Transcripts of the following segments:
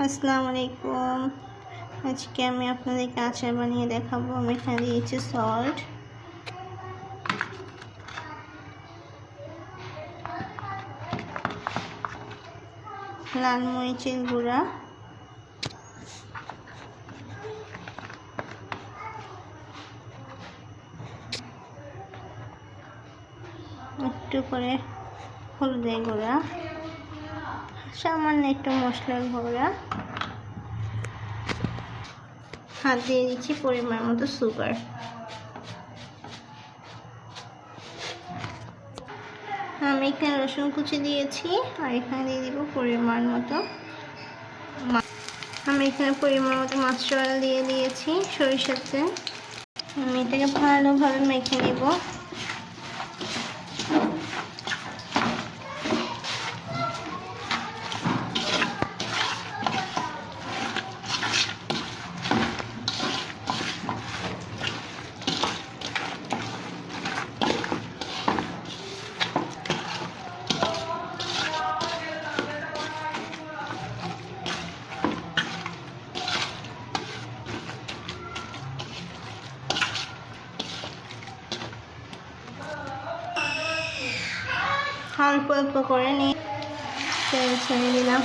আসসালামু আলাইকুম। আজকে আমি আপনাদেরকে আচার বানিয়ে দেখাবো। আমি এখানে দিয়েছি সল্ট, লাল মরিচের গুঁড়া, একটু করে হলুদের গুঁড়া, সামান্য একটু মশলার গুঁড়া, হাত দিয়ে দিচ্ছি পরিমাণ মতো সুগার। আমি এখানে রসুন কুচি দিয়েছি আর এখানে দিয়ে দিব পরিমাণ মতো মাস্টার্ড অয়েল দিয়ে দিয়েছি সরিষার তেল। আমি এটাকে ভালোভাবে মেখে নিব। অল্প অল্প করে নিয়ে তেল ছেড়ে দিলাম।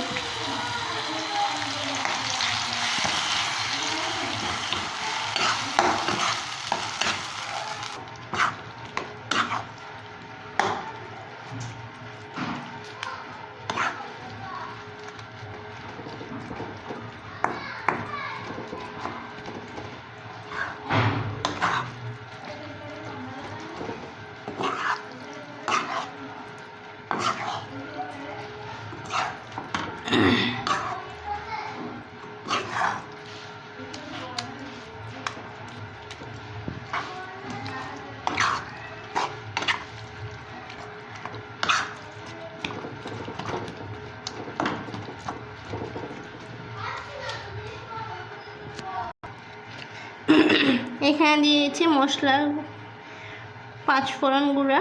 এখানে দিয়েছি মশলার 5 ফোড়ন গুঁড়া,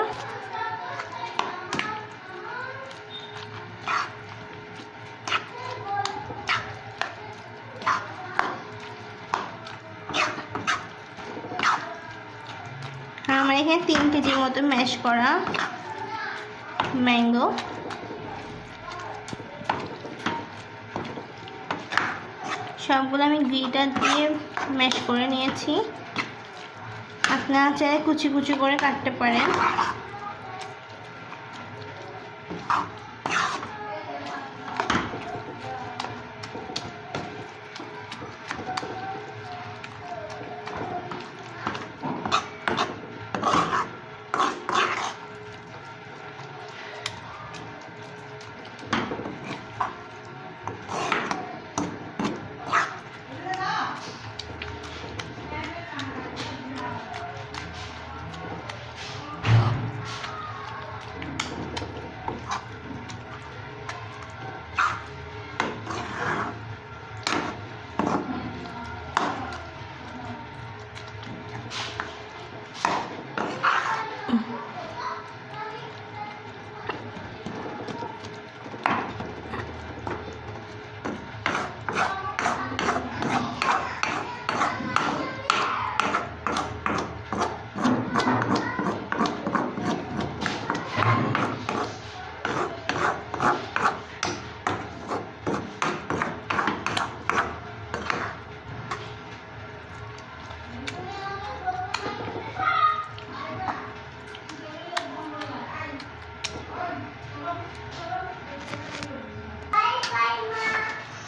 আমার এখানে 3 কেজির মতো ম্যাশ করা ম্যাঙ্গো, সবগুলো আমি গ্রেটার দিয়ে ম্যাশ করে নিয়েছি। আপনারা চাইলে কুচি কুচি করে কাটতে পারেন।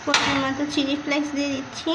পরিমাণ মতো চিলি ফ্লেক্স দিয়ে দিচ্ছি।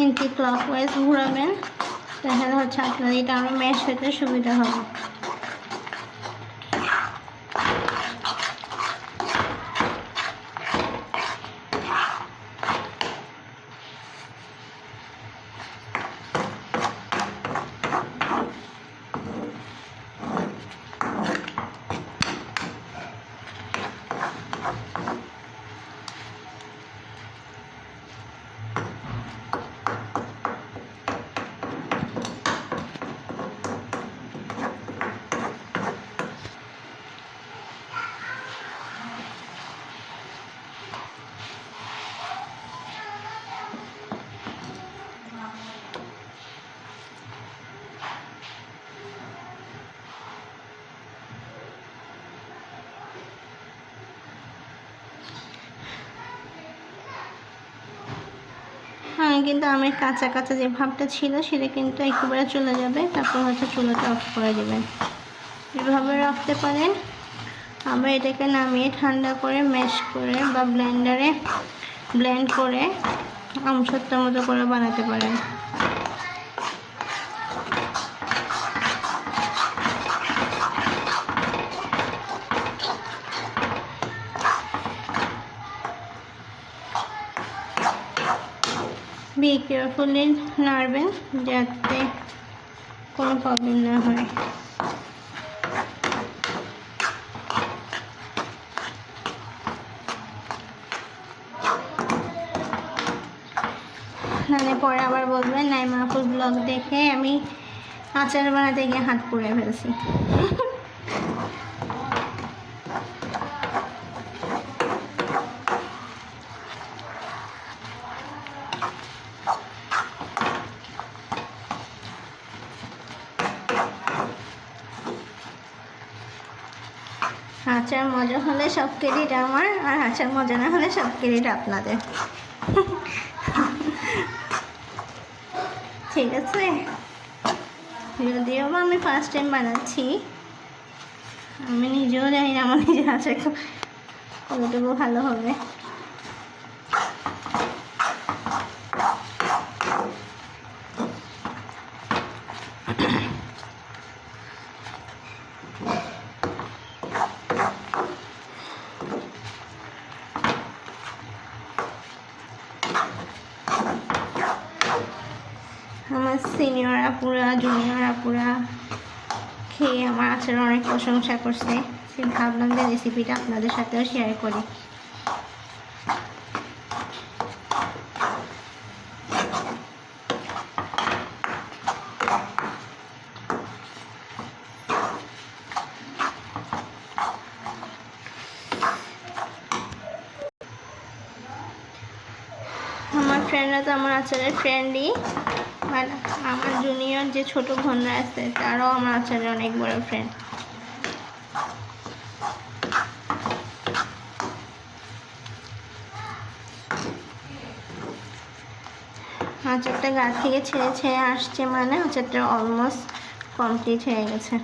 এন্টি ক্লকওয়াইজ ঘোরাবেন, তাহলে হচ্ছে আপনার এটা আরও ম্যাশ হতে সুবিধা হবে। কিন্তু আমের কাঁচা কাঁচা যে ভাবটা ছিল সেটা কিন্তু একেবারে চলে যাবে। তারপর হচ্ছে চুলাটা অফ করে দেবেন। এভাবে রাখতে পারেন। আবার এটাকে নামিয়ে ঠান্ডা করে ম্যাশ করে বা ব্লেন্ডারে ব্লেন্ড করে আমসত্ত্ব মতো করে বানাতে পারেন। বি কেয়ারফুলি নাড়বেন যাতে কোনো প্রবলেম না হয়। নাহলে পরে আবার বলবেন নাইমা আপুর ব্লগ দেখে আমি আচার বানাতে গিয়ে হাত পুড়ে ফেলছি। আচার মজা হলে সব ক্রেডিট আমার, আর আচার মজা না হলে সব ক্রেডিট আপনাদের। ঠিক আছে, যদিও বা আমি ফার্স্ট টাইম বানাচ্ছি, আমি নিজেও জানি না আমার নিজের আচার কতটুকু ভালো হবে। আমার সিনিয়র আপুরা জুনিয়র আপুরা খেয়ে আমার আচার অনেক প্রশংসা করছে। ভাবলাম যে রেসিপিটা আপনাদের সাথেও শেয়ার করি। ফ্রেন্ডরা তো আমার আচারের ফ্রেন্ডই, বাট আমার জুনিয়র যে ছোট বোনরা আছে তারাও আমার আচারের অনেক বড় ফ্রেন্ড। আচারটা গা থেকে ছেড়ে ছেড়ে আসছে, মানে আচারটা অলমোস্ট কমপ্লিট হয়ে গেছে।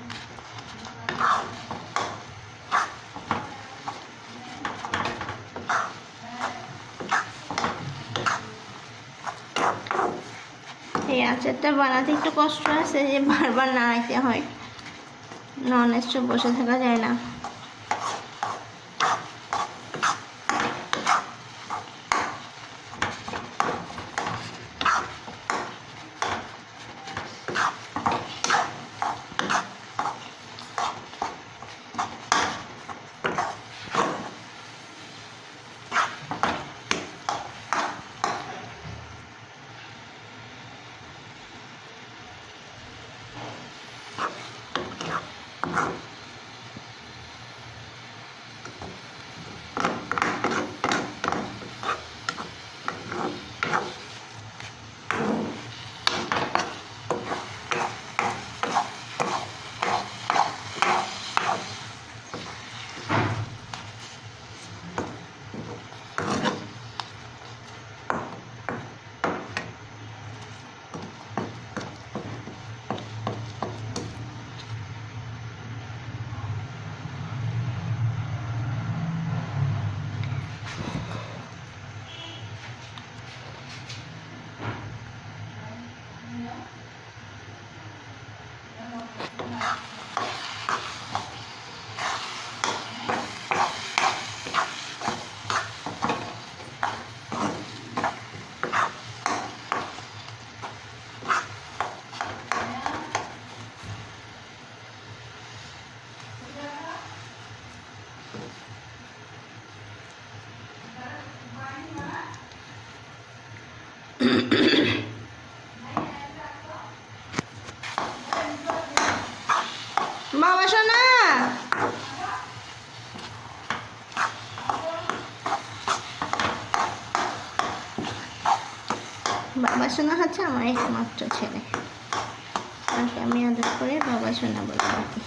এই আচারটা বানাতে একটু কষ্ট আছে, যে বারবার নাড়াইতে হয়, নন স্টপ বসে থাকা যায় না। বাবা সোনা, বাবা সোনা হচ্ছে আমার একমাত্র ছেলে, তাকে আমি আদর করে বাবা সোনা বলে থাকি।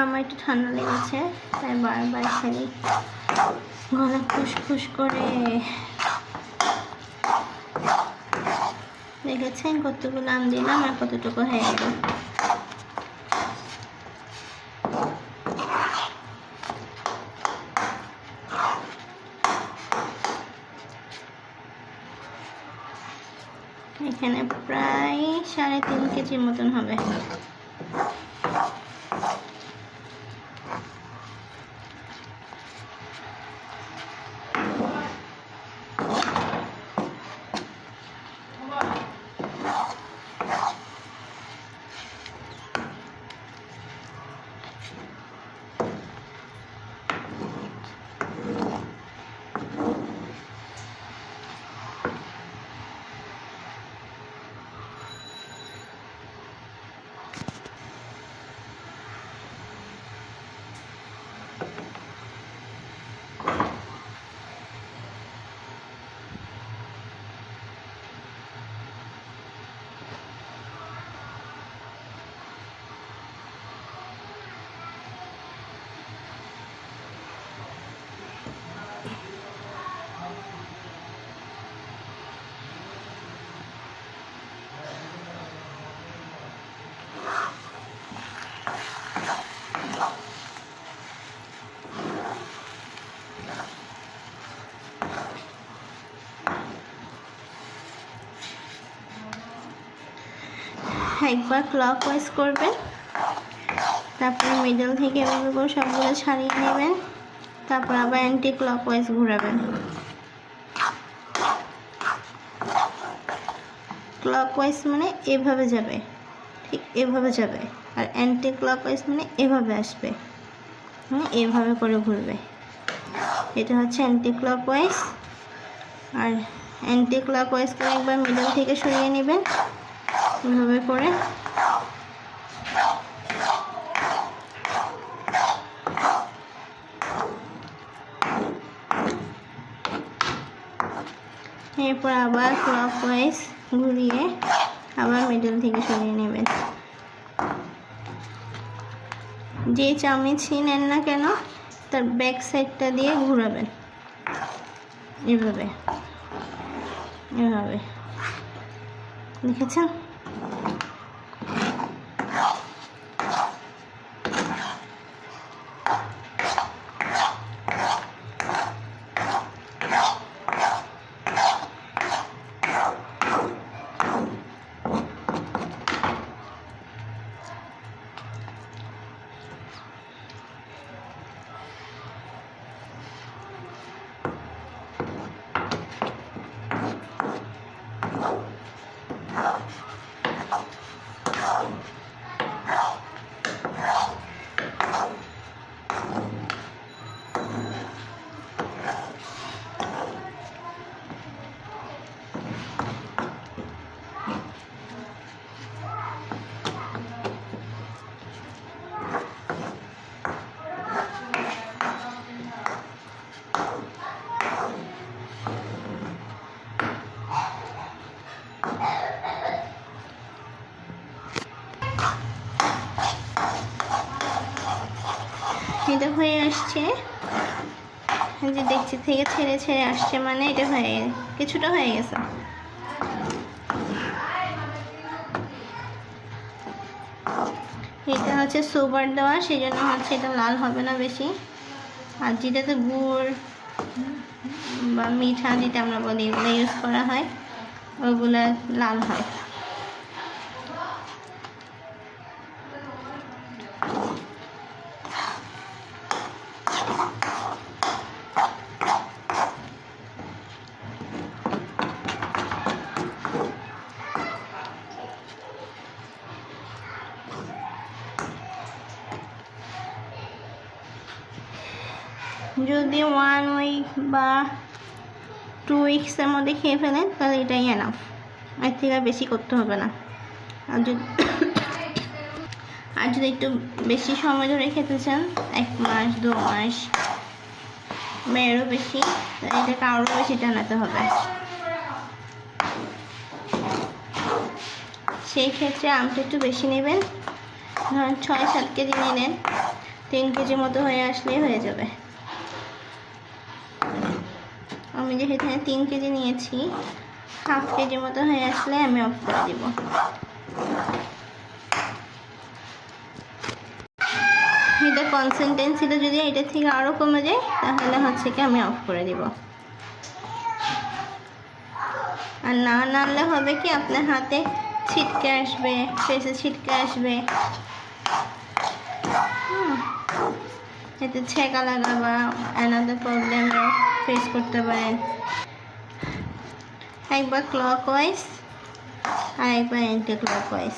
আমার একটু ঠান্ডা লেগেছে, তাই বারবার খালি গলা খুশখুশ করে। দেখেছেন কতগুলো আম দিলাম আর কতটুকু হয়ে গেল। এখানে প্রায় 3.5 কেজির মতন হবে। একবার ক্লকওয়াইজ করবেন, তারপরে মিডল থেকে এভাবে করে সবগুলো ছাড়িয়ে নেবেন, তারপর আবার অ্যান্টি ক্লকওয়াইজ ঘোরাবেন। ক্লকওয়াইজ মানে এভাবে যাবে, ঠিক এভাবে যাবে, আর অ্যান্টি ক্লকওয়াইজ মানে এভাবে আসবে, মানে এভাবে করে ঘুরবে। এটা হচ্ছে অ্যান্টি ক্লকওয়াইজ। আর অ্যান্টি ক্লকওয়াইজ করে একবার মিডল থেকে সরিয়ে নেবেন এভাবে করে। এরপর আবার ক্লকওয়াইজ ঘুরিয়ে আবার মিডল থেকে সরিয়ে নেবেন। যে চামচই নেন না কেন তার ব্যাক সাইডটা দিয়ে ঘুরাবেন এভাবে এভাবে। দেখেছেন? এটা হয়ে আসছে, যে ডেকচি থেকে ছেড়ে ছেড়ে আসছে, মানে এটা হয়ে কিছুটা হয়ে গেছে। এটা হচ্ছে সুগার দেওয়া, সেই জন্য হচ্ছে এটা লাল হবে না বেশি। আর যেটাতে গুড় বা মিঠা যেটা আমরা বলি এগুলো ইউজ করা হয়, ওগুলো লাল হয়। যদি 1 উইক বা 2 উইক্সের মধ্যে খেয়ে ফেলেন তাহলে এটাই এনাফ, এর থেকে বেশি করতে হবে না। আর যদি একটু বেশি সময় ধরে খেতে চান, 1 মাস 2 মাস বা এরও বেশি, এটাকে আরও বেশি টানাতে হবে। সেই ক্ষেত্রে আমটা একটু বেশি নেবেন, ধরেন 6-7 কেজি নিলেন, 3 কেজি মতো হয়ে আসলেই হয়ে যাবে। আমি যেহেতু এখানে 3 কেজি নিয়েছি, 1/2 কেজি মতো হয়ে আসলে আমি অফ করে দিব। এটা কনসিস্টেন্সিটা যদি এটা থেকে আরও কমে যায় তাহলে হচ্ছে কি আমি অফ করে দিব। আর না নাড়লে হবে কি আপনার হাতে ছিটকে আসবে, ফেসে ছিটকে আসবে, এতে ছেঁকা লাগা বা অ্যানাদার প্রবলেম ফেস করতে পারেন। একবার ক্লকওয়াইজ আর একবার অ্যান্টি ক্লকওয়াইজ।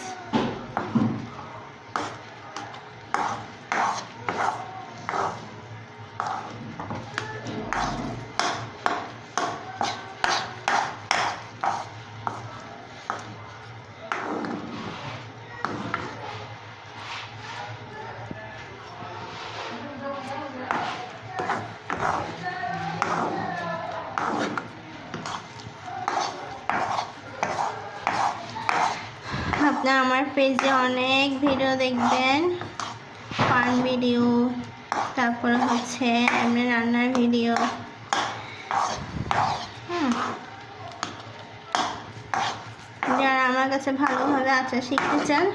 আপনারা আমার পেজে অনেক ভিডিও দেখবেন, ফান ভিডিও, তারপরে হচ্ছে এমনি রান্নার ভিডিও। যারা আমার কাছে ভালোভাবে আচার শিখতে চান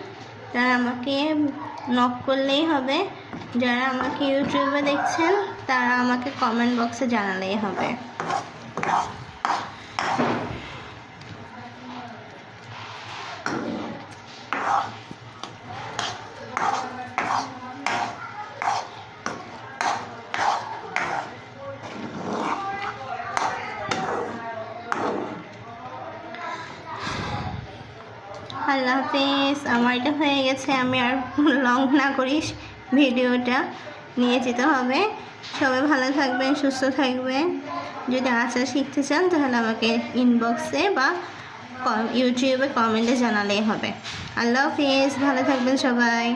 তারা আমাকে নক করলেই হবে। যারা আমাকে ইউটিউবে দেখছেন তারা আমাকে কমেন্ট বক্সে জানালেই হবে। আল্লাহ হাফিজ। আমার এটা হয়ে গেছে, আমি আর লং না করিস, ভিডিওটা নিয়ে যেতে হবে। সবাই ভালো থাকবেন, সুস্থ থাকবেন। যদি আচার শিখতে চান তাহলে আমাকে ইনবক্সে বা ইউটিউবে কমেন্টে জানালেই হবে। আল্লাহ হাফিজ, ভালো থাকবেন সবাই।